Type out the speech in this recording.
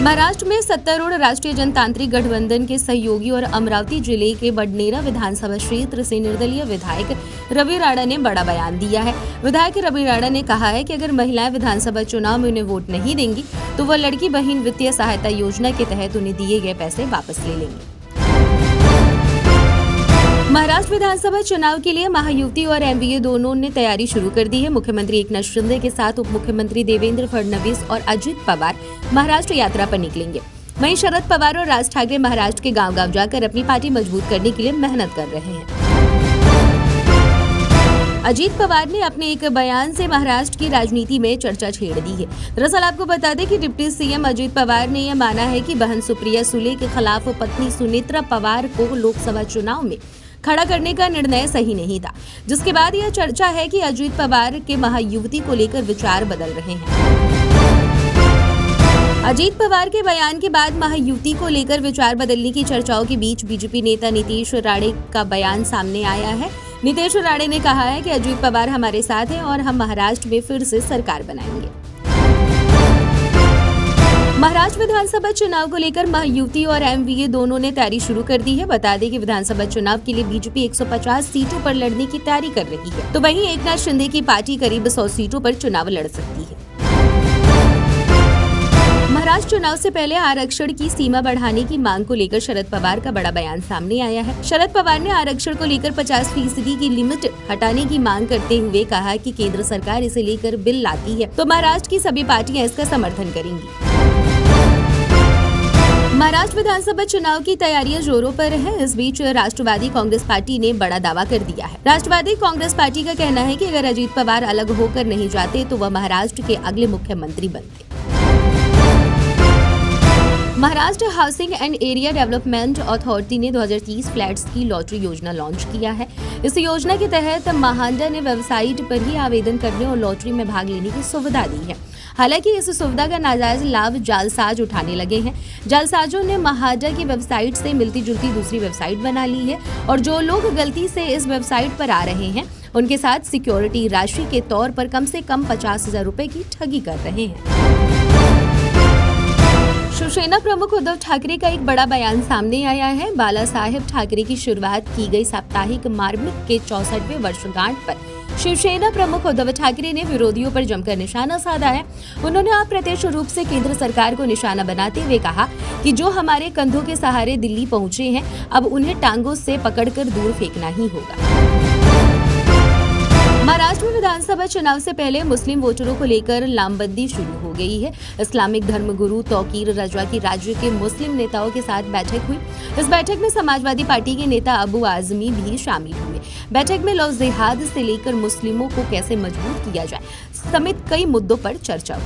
महाराष्ट्र में सत्तारूढ़ राष्ट्रीय जनतांत्रिक गठबंधन के सहयोगी और अमरावती जिले के बडनेरा विधानसभा क्षेत्र से निर्दलीय विधायक रवि राणा ने बड़ा बयान दिया है। विधायक रवि राणा ने कहा है कि अगर महिलाएं विधानसभा चुनाव में उन्हें वोट नहीं देंगी तो वह लड़की बहन वित्तीय सहायता योजना के तहत उन्हें दिए गए पैसे वापस ले लेंगे। महाराष्ट्र विधानसभा चुनाव के लिए महायुति और एमवीए दोनों ने तैयारी शुरू कर दी है। मुख्यमंत्री एकनाथ शिंदे के साथ उप मुख्यमंत्री देवेंद्र फडणवीस और अजित पवार महाराष्ट्र यात्रा पर निकलेंगे। वहीं शरद पवार और राज ठाकरे महाराष्ट्र के गांव-गांव जाकर अपनी पार्टी मजबूत करने के लिए मेहनत कर रहे हैं। अजित पवार ने अपने एक बयान से महाराष्ट्र की राजनीति में चर्चा छेड़ दी है। दरअसल आपको बता दें कि डिप्टी सीएम अजित पवार ने यह माना है कि बहन सुप्रिया सुले के खिलाफ पत्नी सुनेत्रा पवार को लोकसभा चुनाव में खड़ा करने का निर्णय सही नहीं था, जिसके बाद यह चर्चा है कि अजित पवार के महायुति को लेकर विचार बदल रहे हैं। अजित पवार के बयान के बाद महायुति को लेकर विचार बदलने की चर्चाओं के बीच बीजेपी नेता नीतीश राणे का बयान सामने आया है। नीतीश राणे ने कहा है कि अजित पवार हमारे साथ हैं और हम महाराष्ट्र में फिर से सरकार बनाएंगे। महाराष्ट्र विधानसभा चुनाव को लेकर महायुति और एमवीए दोनों ने तैयारी शुरू कर दी है। बता दें कि विधानसभा चुनाव के लिए बीजेपी 150 सीटों पर लड़ने की तैयारी कर रही है, तो वहीं एकनाथ शिंदे की पार्टी करीब 100 सीटों पर चुनाव लड़ सकती है। महाराष्ट्र चुनाव से पहले आरक्षण की सीमा बढ़ाने की मांग को लेकर शरद पवार का बड़ा बयान सामने आया है। शरद पवार ने आरक्षण को लेकर 50% की लिमिट हटाने की मांग करते हुए कहा कि केंद्र सरकार इसे लेकर बिल लाती है तो महाराष्ट्र की सभी पार्टियां इसका समर्थन करेंगी। महाराष्ट्र विधानसभा चुनाव की तैयारियां जोरों पर है। इस बीच राष्ट्रवादी कांग्रेस पार्टी ने बड़ा दावा कर दिया है। राष्ट्रवादी कांग्रेस पार्टी का कहना है कि अगर अजित पवार अलग होकर नहीं जाते तो वह महाराष्ट्र के अगले मुख्यमंत्री बनते। Maharashtra housing and area development authority ने 2030 फ्लैट्स की लॉटरी योजना लॉन्च किया है। इस योजना के तहत महांडा ने वेबसाइट पर ही आवेदन करने और लॉटरी में भाग लेने की सुविधा दी है। हालांकि इस सुविधा का नाजायज लाभ जालसाज उठाने लगे हैं। जालसाजों ने महांडा की वेबसाइट से मिलती जुलती दूसरी वेबसाइट बना ली है और जो लोग गलती से इस वेबसाइट पर आ रहे हैं उनके साथ सिक्योरिटी राशि के तौर पर कम से कम 50,000 रुपए की ठगी कर रहे हैं। शिवसेना प्रमुख उद्धव ठाकरे का एक बड़ा बयान सामने आया है। बाला साहेब ठाकरे की शुरुआत की गई साप्ताहिक मार्मिक के 64वें वर्षगांठ पर शिवसेना प्रमुख उद्धव ठाकरे ने विरोधियों पर जमकर निशाना साधा है। उन्होंने अप्रत्यक्ष रूप से केंद्र सरकार को निशाना बनाते हुए कहा कि जो हमारे कंधों के सहारे दिल्ली पहुंचे हैं अब उन्हें टांगों से पकड़कर दूर फेंकना ही होगा। महाराष्ट्र में विधानसभा चुनाव से पहले मुस्लिम वोटरों को लेकर लामबंदी शुरू हो गई है। इस्लामिक धर्मगुरु तौकीर रजवा की राज्य के मुस्लिम नेताओं के साथ बैठक हुई। इस बैठक में समाजवादी पार्टी के नेता अबू आजमी भी शामिल हुए। बैठक में लव जिहाद से लेकर मुस्लिमों को कैसे मजबूत किया जाए समेत कई मुद्दों पर चर्चा हुई।